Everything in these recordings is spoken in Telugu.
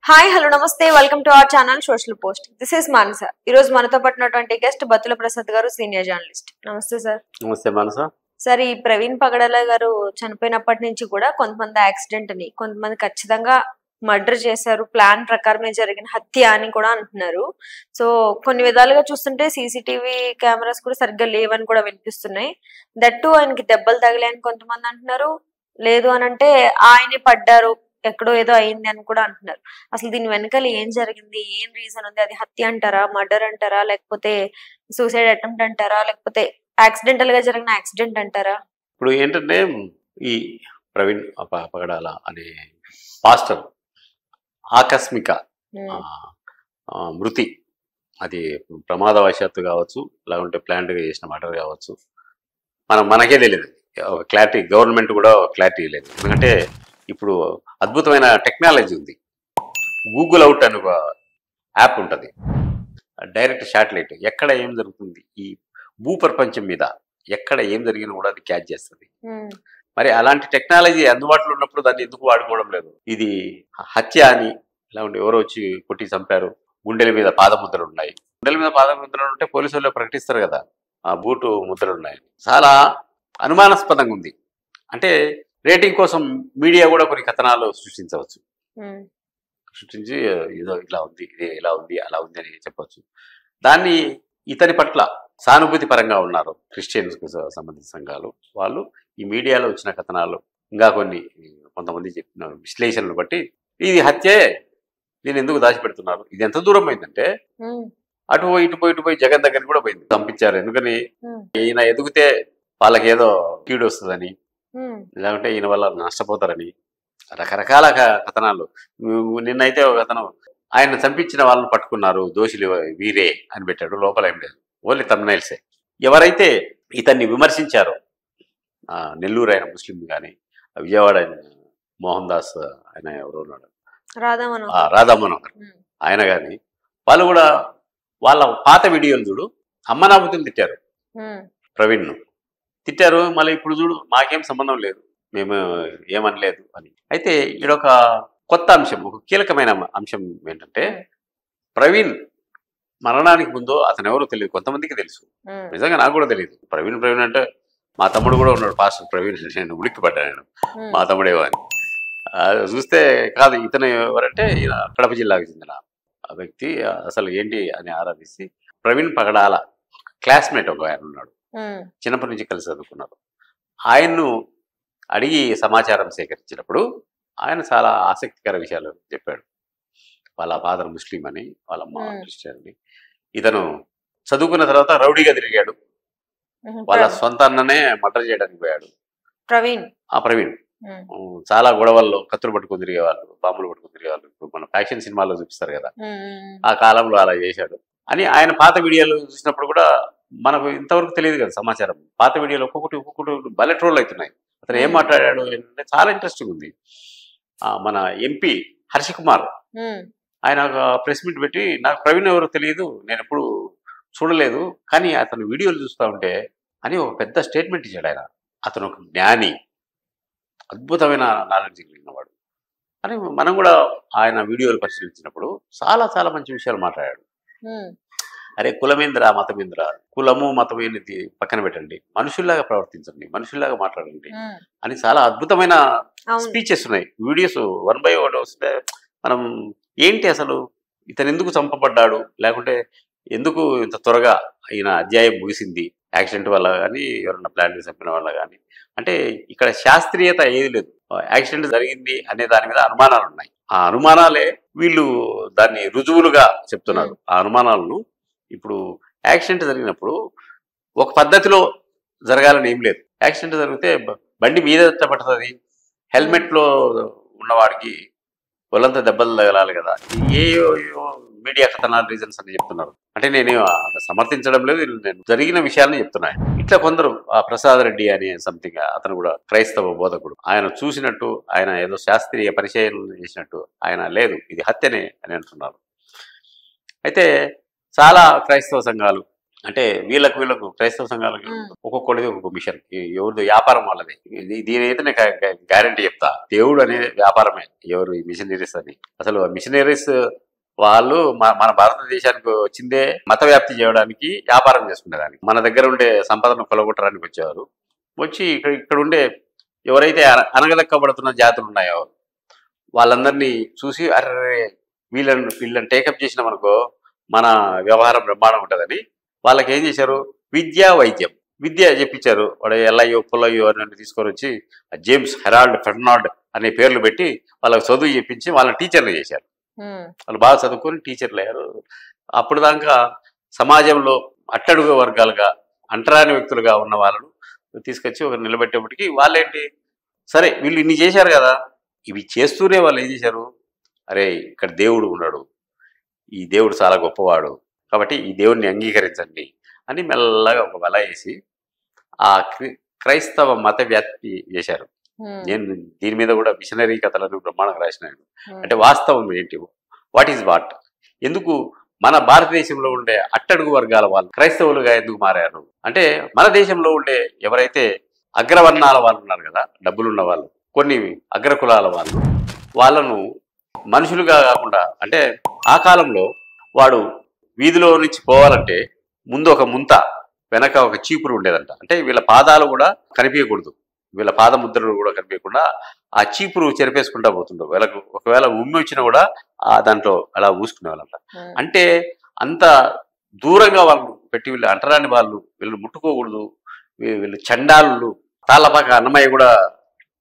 హాయ్ హలో నమస్తే welcome to our channel social post. This is Manasa. ఈ రోజు మనతో పట్టినటువంటి గెస్ట్ బత్తుల ప్రసాద్ గారు, సీనియర్ జర్నలిస్ట్. నమస్తే సార్. నమస్తే మానస. సార్, ఈ ప్రవీణ్ పగడాల గారు చనిపోయినప్పటి నుంచి కూడా కొంతమంది యాక్సిడెంట్ అని, కొంతమంది ఖచ్చితంగా మర్డర్ చేశారు, ప్లాన్ ప్రకారమే జరిగిన హత్య అని కూడా అంటున్నారు. సో కొన్ని విధాలుగా చూస్తుంటే సీసీటీవీ కెమెరాస్ కూడా సరిగ్గా లేవని కూడా వినిపిస్తున్నాయి. దట్టు ఆయనకి దెబ్బలు తగిలాయని కొంతమంది అంటున్నారు, లేదు అని అంటే ఆయనే పడ్డారు, ఎక్కడో ఏదో అయింది అని కూడా అంటున్నారు. అసలు దీని వెనకాల ఏం జరిగింది, ఏం రీజన్ ఉంది? అది హత్య అంటారా, మర్డర్ అంటారా, లేకపోతే సూసైడ్ అటెంప్ట్ అంటారా, లేకపోతే యాక్సిడెంటల్ గా జరిగిన యాక్సిడెంట్ అంటారా? ఇప్పుడు ఏంటంటే ఈ ప్రవీణ్ పగడాల అనే పాస్టర్ ఆకస్మిక మృతి, అది ప్రమాదవశాత్తు కావచ్చు, లేకుంటే ప్లాంట్గా చేసిన మర్డర్ కావచ్చు, మనకే తెలియదు. ఒక క్లారిటీ, గవర్నమెంట్ కూడా క్లారిటీ లేదు. ఎందుకంటే ఇప్పుడు అద్భుతమైన టెక్నాలజీ ఉంది. గూగుల్ అవుట్ అని ఒక యాప్ ఉంటుంది, డైరెక్ట్ శాటిలైట్ ఎక్కడ ఏం జరుగుతుంది, ఈ భూప్రపంచం మీద ఎక్కడ ఏం జరిగినా కూడా అది క్యాచ్ చేస్తుంది. మరి అలాంటి టెక్నాలజీ అందుబాటులో ఉన్నప్పుడు దాన్ని ఎందుకు వాడుకోవడం లేదు? ఇది హత్య అని, లేకుంటే ఎవరో వచ్చి కొట్టి చంపారు, గుండెల మీద పాదముద్రలు ఉన్నాయి, గుండెల మీద పాదముద్రలు ఉంటే పోలీసు వాళ్ళు ప్రకటిస్తారు కదా, ఆ బూటు ముద్రలు ఉన్నాయి. చాలా అనుమానాస్పదంగా ఉంది. అంటే రేటింగ్ కోసం మీడియా కూడా కొన్ని కథనాలు సృష్టించవచ్చు, సృష్టించి ఏదో ఇలా ఉంది, ఇది ఇలా ఉంది, అలా ఉంది అని చెప్పవచ్చు. దాన్ని ఇతని పట్ల సానుభూతి పరంగా ఉన్నారు క్రిస్టియన్స్కి సంబంధించిన సంఘాలు వాళ్ళు. ఈ మీడియాలో వచ్చిన కథనాలు, ఇంకా కొంతమంది చెప్పిన విశ్లేషణలు బట్టి ఇది హత్యే, దీన్ని ఎందుకు దాచిపెడుతున్నారు? ఇది ఎంత దూరం పోయిందంటే అటు పోయి జగన్ దగ్గరికి కూడా పోయింది, పంపించారు. ఎందుకని ఈయన ఎదిగితే వాళ్ళకి ఏదో కీడు వస్తుందని, లేకుంటే ఈయన వల్ల నష్టపోతారని, రకరకాల కథనాలు. నిన్నైతే ఒక అతను ఆయన చంపించిన వాళ్ళని పట్టుకున్నారు, దోషులు వీరే అని పెట్టాడు, లోపల ఏం లేదు, ఓన్లీ తమ్నైల్సే. ఎవరైతే ఇతన్ని విమర్శించారో, నెల్లూరు ఆయన ముస్లిం కానీ, విజయవాడ ఆయన మోహన్ దాస్ ఆయన ఎవరు ఉన్నాడు, రాధా మనోహర్ ఆయన కానీ, వాళ్ళు కూడా వాళ్ళ పాత వీడియోలు చూడు, అమ్మనాబుతులు తిట్టారు, ప్రవీణ్ను తిట్టారు. మళ్ళీ ఇప్పుడు చూడు మాకేం సంబంధం లేదు, మేము ఏమనలేదు అని. అయితే ఈడొక కొత్త అంశం, ఒక కీలకమైన అంశం ఏంటంటే, ప్రవీణ్ మరణానికి ముందు అతను ఎవరో తెలియదు, కొంతమందికి తెలుసు, నిజంగా నాకు కూడా తెలియదు. ప్రవీణ్ అంటే మా తమ్ముడు కూడా ఉన్నాడు, పాస్టర్ ప్రవీణ్. నేను ఉలిక్కిపడ్డాను, నేను మా తమ్ముడేవో అని. చూస్తే కాదు, ఇతను ఎవరంటే ఈయన కడప జిల్లాకు చెందిన వ్యక్తి. అసలు ఏంటి అని ఆరాధిస్తే ప్రవీణ్ పగడాల క్లాస్మేట్ ఒక ఆయన ఉన్నాడు, చిన్నప్పటి నుంచి కలిసి చదువుకున్నారు. ఆయన్ను అడిగి సమాచారం సేకరించినప్పుడు ఆయన చాలా ఆసక్తికర విషయాలు చెప్పాడు. వాళ్ళ ఫాదర్ ముస్లిం అని, వాళ్ళ అమ్మ క్రిస్టియన్ అని. ఇతను చదువుకున్న తర్వాత రౌడీగా తిరిగాడు, వాళ్ళ సొంత అన్ననే మర్డర్ చేయడానికి పోయాడు ప్రవీణ్. చాలా గొడవల్లో కత్తులు పట్టుకుని తిరిగేవాళ్ళు, బాంబులు పట్టుకుని తిరిగేవాళ్ళు. ఇప్పుడు మన ఫ్యాక్షన్ సినిమాల్లో చూపిస్తారు కదా, ఆ కాలంలో అలా చేశాడు అని ఆయన పాత వీడియోలు చూసినప్పుడు కూడా మనకు ఇంతవరకు తెలియదు కదా సమాచారం. పాత వీడియోలు ఒక్కొక్కటి భలే ట్రోల్ అవుతున్నాయి. అతను ఏం మాట్లాడాడు ఏంటంటే చాలా ఇంట్రెస్టింగ్ ఉంది. మన ఎంపీ హర్ష కుమార్ ఆయన ఒక ప్రెస్ మీట్ పెట్టి, నాకు ప్రవీణ్ ఎవరో తెలియదు, నేను ఎప్పుడు చూడలేదు, కానీ అతను వీడియోలు చూస్తూ ఉంటే అని ఒక పెద్ద స్టేట్మెంట్ ఇచ్చాడు ఆయన. అతను ఒక జ్ఞాని, అద్భుతమైన నాలెడ్జ్ కలిగినవాడు అని. మనం కూడా ఆయన వీడియోలు పరిశీలించినప్పుడు చాలా చాలా మంచి విషయాలు మాట్లాడాడు. అరే కులమేంద్ర మతమేంద్ర, కులము మతం అనేది పక్కన పెట్టండి, మనుషుల్లాగా ప్రవర్తించండి, మనుషుల్లాగా మాట్లాడండి అని చాలా అద్భుతమైన స్పీచెస్ ఉన్నాయి. వీడియోస్ 1 by 1 వస్తే మనం ఏంటి అసలు ఇతను ఎందుకు చంపబడ్డాడు, లేకుంటే ఎందుకు ఇంత త్వరగా ఈయన అధ్యాయం ముగిసింది, యాక్సిడెంట్ వల్ల కానీ, ఎవరన్నా ప్లాన్ చంపిన వల్ల కానీ. అంటే ఇక్కడ శాస్త్రీయత ఏది లేదు, యాక్సిడెంట్ జరిగింది అనే దాని మీద అనుమానాలు ఉన్నాయి. ఆ అనుమానాలే వీళ్ళు దాన్ని రుజువులుగా చెప్తున్నారు. ఆ అనుమానాలను ఇప్పుడు యాక్సిడెంట్ జరిగినప్పుడు ఒక పద్ధతిలో జరగాలని ఏం లేదు. యాక్సిడెంట్ జరిగితే బండి మీద పడుతుంది, హెల్మెట్లో ఉన్నవాడికి ఒళ్ళంతా దెబ్బలు తగలాలి కదా. ఏ మీడియా కథనాలు రీజన్స్ అని చెప్తున్నారు. అంటే నేను సమర్థించడం లేదు, నేను జరిగిన విషయాన్ని చెప్తున్నాను. ఇట్లా కొందరు, ఆ ప్రసాద్ రెడ్డి అనే సంథింగ్, అతను కూడా క్రైస్తవ బోధకుడు, ఆయన చూసినట్టు, ఆయన ఏదో శాస్త్రీయ పరిచయం చేసినట్టు ఆయన లేదు, ఇది హత్యనే అని అంటున్నారు. అయితే చాలా క్రైస్తవ సంఘాలు, అంటే వీళ్ళకు క్రైస్తవ సంఘాలకు ఒక్కొక్కటిది ఒక్కొక్క మిషన్, ఎవరిది వ్యాపారం వాళ్ళది. దీని అయితే నేను గ్యారంటీ చెప్తా, దేవుడు అనేది వ్యాపారమే. ఎవరు ఈ మిషనరీస్ అని, అసలు మిషనరీస్ వాళ్ళు మన భారతదేశానికి వచ్చిందే మత వ్యాప్తి చేయడానికి, వ్యాపారం చేసుకునేదానికి. మన దగ్గర ఉండే సంపదను కొలగొట్టడానికి వచ్చేవారు. వచ్చి ఇక్కడ ఉండే ఎవరైతే అనగదక్కబడుతున్న జాతులు ఉన్నాయో వాళ్ళందరినీ చూసి, అరే వీళ్ళని టేకప్ చేసినామనుకో మన వ్యవహారం బ్రహ్మాండం ఉంటుందని వాళ్ళకి ఏం చేశారు, వైద్యం విద్య చెప్పించారు. వాడు ఎల్లయ్యో పుల్లయ్యో అని తీసుకొని వచ్చి జేమ్స్ హెరాల్డ్ ఫెర్నాల్డ్ అనే పేర్లు పెట్టి వాళ్ళకి చదువు చెప్పించి వాళ్ళని టీచర్లు చేశారు. వాళ్ళు బాగా చదువుకొని టీచర్లు అయ్యారు. అప్పుడు దాకా సమాజంలో అట్టడుగు వర్గాలుగా, అంటరాని వ్యక్తులుగా ఉన్న వాళ్ళను తీసుకొచ్చి ఒక నిలబెట్టేప్పటికి వాళ్ళేంటి, సరే వీళ్ళు ఇన్ని చేశారు కదా, ఇవి చేస్తూనే వాళ్ళు ఏం చేశారు, అరే ఇక్కడ దేవుడు ఉన్నాడు, ఈ దేవుడు చాలా గొప్పవాడు కాబట్టి ఈ దేవుడిని అంగీకరించండి అని మెల్లగా ఒక వల వేసి ఆ క్రైస్తవ మత వ్యాప్తి చేశారు. నేను దీని మీద కూడా మిషనరీ కథలను బ్రహ్మాండంగా రాసినాను. అంటే వాస్తవం ఏంటి, వాట్ ఈజ్ వాట్, ఎందుకు మన భారతదేశంలో ఉండే అట్టడుగు వర్గాల వాళ్ళు క్రైస్తవులుగా ఎందుకు మారారు అంటే, మన దేశంలో ఉండే ఎవరైతే అగ్రవర్ణాల వాళ్ళు ఉన్నారు కదా, డబ్బులున్న వాళ్ళు, కొన్ని అగ్రకులాల వాళ్ళను మనుషులుగా కాకుండా, అంటే ఆ కాలంలో వాడు వీధిలో నుంచి పోవాలంటే ముందు ఒక ముంత, వెనక ఒక చీపురు ఉండేదంట. అంటే వీళ్ళ పాదాలు కూడా కనిపించకూడదు, వీళ్ళ పాద ముద్రలు కూడా కనిపించకుండా ఆ చీపురు చెరిపేసుకుంటా పోతుంటారు. వీళ్ళకు ఒకవేళ ఉమ్మి వచ్చినా కూడా దాంట్లో అలా ఊసుకునే వాళ్ళంట. అంటే అంత దూరంగా వాళ్ళు పెట్టి, వీళ్ళు అంటరాని వాళ్ళు, వీళ్ళు ముట్టుకోకూడదు, వీళ్ళు చండాలు. తాళ్ళపాక అన్నమయ్య కూడా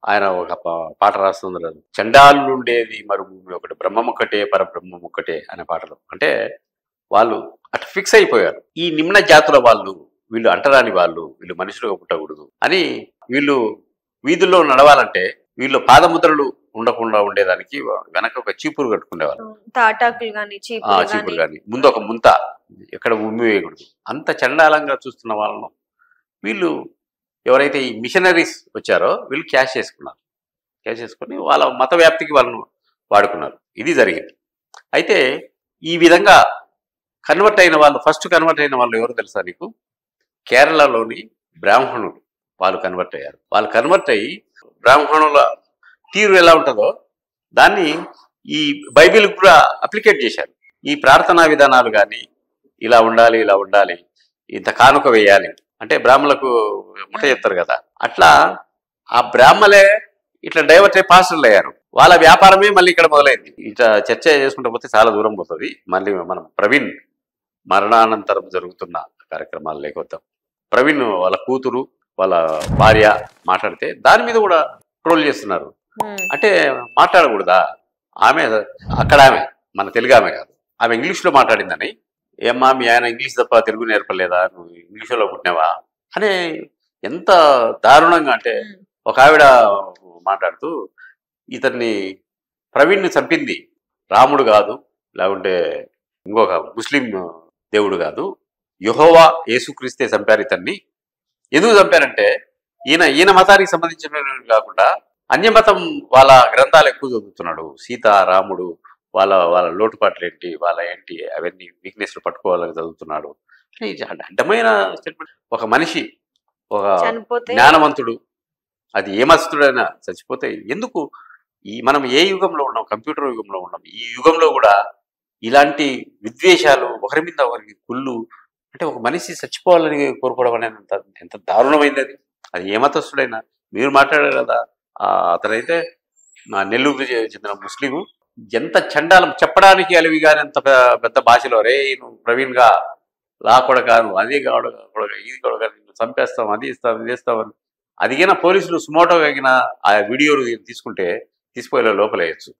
ఆయన ఒక పాట రాస్తున్నారు, చండాలు ఉండేది మరుభూమి ఒకటి, బ్రహ్మముక్కటే పరబ్రహ్మం ఒక్కటే అనే పాటలు. అంటే వాళ్ళు అటు ఫిక్స్ అయిపోయారు, ఈ నిమ్న జాతుల వాళ్ళు, వీళ్ళు అంటరాని వాళ్ళు, వీళ్ళు మనుషులుగా పుట్టకూడదు అని. వీళ్ళు వీధుల్లో నడవాలంటే వీళ్ళు పాదముద్రలు ఉండకుండా ఉండేదానికి వెనక ఒక చీపురు కట్టుకునేవాళ్ళు, తాటాకులు గాని చీపురు కానీ, ముందు ఒక ముంత, ఎక్కడ ఉమ్మి వేయకూడదు. అంత చండాలంగా చూస్తున్న వాళ్ళను వీళ్ళు ఎవరైతే ఈ మిషనరీస్ వచ్చారో వీళ్ళు క్యాష్ చేసుకున్నారు. క్యాష్ చేసుకుని వాళ్ళ మత వ్యాప్తికి వాళ్ళను వాడుకున్నారు. ఇది జరిగింది. అయితే ఈ విధంగా కన్వర్ట్ అయిన వాళ్ళు, ఫస్ట్ కన్వర్ట్ అయిన వాళ్ళు ఎవరు తెలుసా నీకు, కేరళలోని బ్రాహ్మణులు. వాళ్ళు కన్వర్ట్ అయ్యారు. వాళ్ళు కన్వర్ట్ అయ్యి బ్రాహ్మణుల తీరు ఎలా ఉంటుందో దాన్ని ఈ బైబిల్కి కూడా అప్లికేట్ చేశారు. ఈ ప్రార్థనా విధానాలు కానీ, ఇలా ఉండాలి, ఇలా ఉండాలి, ఇంత కానుక వేయాలి అంటే బ్రాహ్మణులకు ముట్ట చెప్తారు కదా, అట్లా ఆ బ్రాహ్మలే ఇట్లా డైవర్ట్ అయ్యి పాస్టర్లు అయ్యారు. వాళ్ళ వ్యాపారమే మళ్ళీ ఇక్కడ మొదలైంది. ఇట్లా చర్చ చేసుకుంటూ పోతే చాలా దూరం పోతుంది. మళ్ళీ మనం ప్రవీణ్ మరణానంతరం జరుగుతున్న కార్యక్రమాలు లేకొద్దాం. ప్రవీణ్ వాళ్ళ కూతురు, వాళ్ళ భార్య మాట్లాడితే దాని మీద కూడా ట్రోల్ చేస్తున్నారు. అంటే మాట్లాడకూడదా, ఆమె అక్కడ ఆమె మన తెలుగు ఆమె కాదు, ఆమె ఇంగ్లీష్లో మాట్లాడిందని, ఏమ్మా మీ ఆయన ఇంగ్లీష్ తప్ప తెలుగు నేర్పలేదా, నువ్వు ఇంగ్లీష్లో పుట్టినావా అనే ఎంత దారుణంగా. అంటే ఒక ఆవిడ మాట్లాడుతూ, ఇతన్ని ప్రవీణ్ని చంపింది రాముడు కాదు, లేకుంటే ఇంకొక ముస్లిం దేవుడు కాదు, యెహోవా యేసుక్రీస్తే చంపారు ఇతన్ని. ఎందుకు చంపారంటే ఈయన మతానికి సంబంధించిన కాకుండా అన్యమతం వాళ్ళ గ్రంథాలు ఎక్కువ చదువుతున్నాడు. సీత, రాముడు, వాళ్ళ లోటుపాట్లు ఏంటి, వాళ్ళ ఏంటి, అవన్నీ వీక్నెస్లు పట్టుకోవాలని చదువుతున్నాడు. అడ్డమైన స్టేట్మెంట్. ఒక మనిషి, ఒక జ్ఞానవంతుడు, అది ఏ మస్తుడైనా చచ్చిపోతే ఎందుకు? మనం ఏ యుగంలో ఉన్నాం, కంప్యూటర్ యుగంలో ఉన్నాం. ఈ యుగంలో కూడా ఇలాంటి విద్వేషాలు, ఒకరి మీద ఒకరికి కుళ్ళు, అంటే ఒక మనిషి చచ్చిపోవాలని కోరుకోవడం అనేది ఎంత దారుణమైంది. అది ఏ మతస్థుడైనా. మీరు మాట్లాడారు కదా, అతనైతే మా నెల్లూరు చెందిన ముస్లిము, ఎంత చండాలం చెప్పడానికి అలివి కానీ అంత పెద్ద భాషలో, రే నువ్వు ప్రవీణ్గా లా కొడక, నువ్వు అది కొడక, ఇది కొడక, నిన్ను చంపేస్తాం, అది ఇస్తాం, ఇది ఇస్తామని. అదిగిన పోలీసులు సుమోటో ఎగిన ఆ వీడియోలు తీసుకుంటే తీసుకుపోయే లోపలేయచ్చు.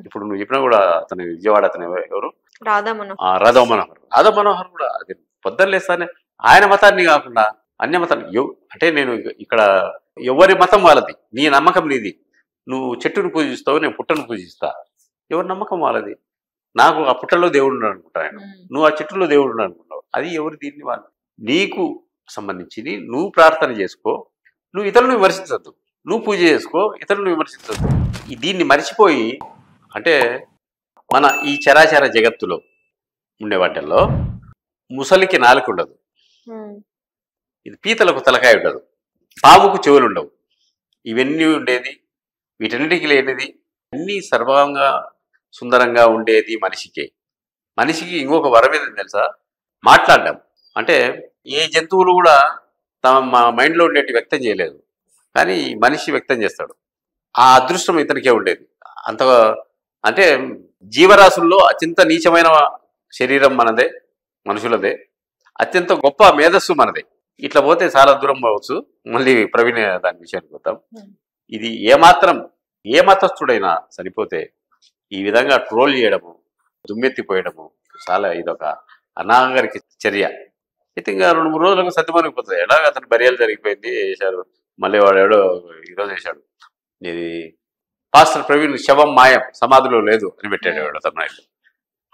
ఇప్పుడు నువ్వు చెప్పినా కూడా అతను విజయవాడ, అతను ఎవరు, రాధా మనోహర్ కూడా అది పొద్దున్న లేస్తానే ఆయన మతాన్ని కాకుండా అన్య మతాన్ని. అంటే నేను ఇక్కడ ఎవరి మతం వాళ్ళది, నీ నమ్మకం నీది. నువ్వు చెట్టును పూజిస్తావు, నేను పుట్టను పూజిస్తా. ఎవరి నమ్మకం వాళ్ళది. నాకు ఆ పుట్టలో దేవుడు ఉన్నాడు అనుకుంటాను, నువ్వు ఆ చెట్టులో దేవుడు ఉన్నాడు అనుకుంటావు. అది ఎవరు దీన్ని వాళ్ళు. నీకు సంబంధించి నువ్వు ప్రార్థన చేసుకో, నువ్వు ఇతరులను విమర్శించద్దు. నువ్వు పూజ చేసుకో, ఇతరులను విమర్శించద్దు. దీన్ని మర్చిపోయి, అంటే మన ఈ చరాచర జగత్తులో ఉండే వాటిల్లో ముసలికి నాలుక ఉండదు, ఇది పీతలకు తలకాయ ఉండదు, పాముకు చెవులు ఉండవు. ఇవన్నీ ఉండేది, వీటన్నిటికీ లేనిది, అన్నీ సర్వంగా సుందరంగా ఉండేది మనిషికే. మనిషికి ఇంకొక వరం ఏదని తెలుసా? మాట్లాడడం. అంటే ఏ జంతువులు కూడా తమ మైండ్లో ఉండేటి వ్యక్తం చేయలేదు, కానీ మనిషి వ్యక్తం చేస్తాడు. ఆ అదృష్టం ఇతనికే ఉండేది. అంత అంటే జీవరాశుల్లో అత్యంత నీచమైన శరీరం మనదే, మనుషులదే. అత్యంత గొప్ప మేధస్సు మనదే. ఇట్లా పోతే చాలా దూరం పోవచ్చు. మళ్ళీ ప్రవీణ్ దాని విషయానికి వద్దాం. ఇది ఏ మతస్థుడైనా సరిపోతే ఈ విధంగా ట్రోల్ చేయడము, దుమ్మెత్తిపోయడము చాలా ఇదొక అనాగరిక చర్య. అయితే ఇంకా 2-3 రోజులకు సత్యమనిపోతుంది. ఎలాగ అతని బర్యాలు జరిగిపోయింది, వేశారు. మళ్ళీ వాడు ఎవడో ఈరోజు వేశాడు, ఇది పాస్టర్ ప్రవీణ్ శవం మాయం, సమాధిలో లేదు అని పెట్టాడు వాడు అతను.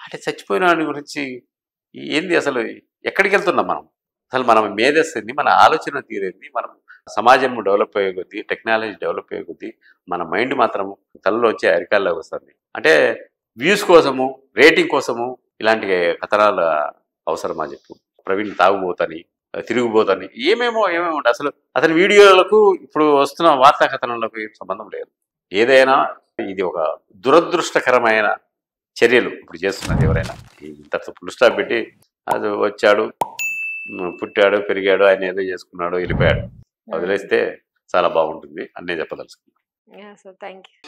అంటే చచ్చిపోయిన వాడి గురించి ఏంది అసలు? ఎక్కడికి వెళ్తున్నాం మనం? అసలు మనం మేధస్సుని, మన ఆలోచన తీరేంది, మనం సమాజం డెవలప్ అయ్యే కొద్దీ, టెక్నాలజీ డెవలప్ అయ్యే కొద్దీ మన మైండ్ మాత్రం తలలో వచ్చి అరికాల్లోకి వస్తుంది. అంటే వ్యూస్ కోసము, రేటింగ్ కోసము ఇలాంటి కథనాలు అవసరమా చెప్పు? ప్రవీణ్ తాగుబోతని, తిరుగుబోతని ఏమేమో ఉంటాయి. అసలు అతని వీడియోలకు ఇప్పుడు వస్తున్న వార్తా కథనాలకు ఏం సంబంధం లేదు. ఏదైనా ఇది ఒక దురదృష్టకరమైన చర్యలు ఇప్పుడు చేస్తున్నది. ఎవరైనా ఇంత ఫుల్ స్టాప్ పెట్టి అది వచ్చాడు, పుట్టాడు, పెరిగాడు, ఆయన ఏదో చేసుకున్నాడు, వెళ్ళిపోయాడు, వదిలేస్తే చాలా బాగుంటుంది అనే చెప్పదలుచుకున్నాను. Thank you.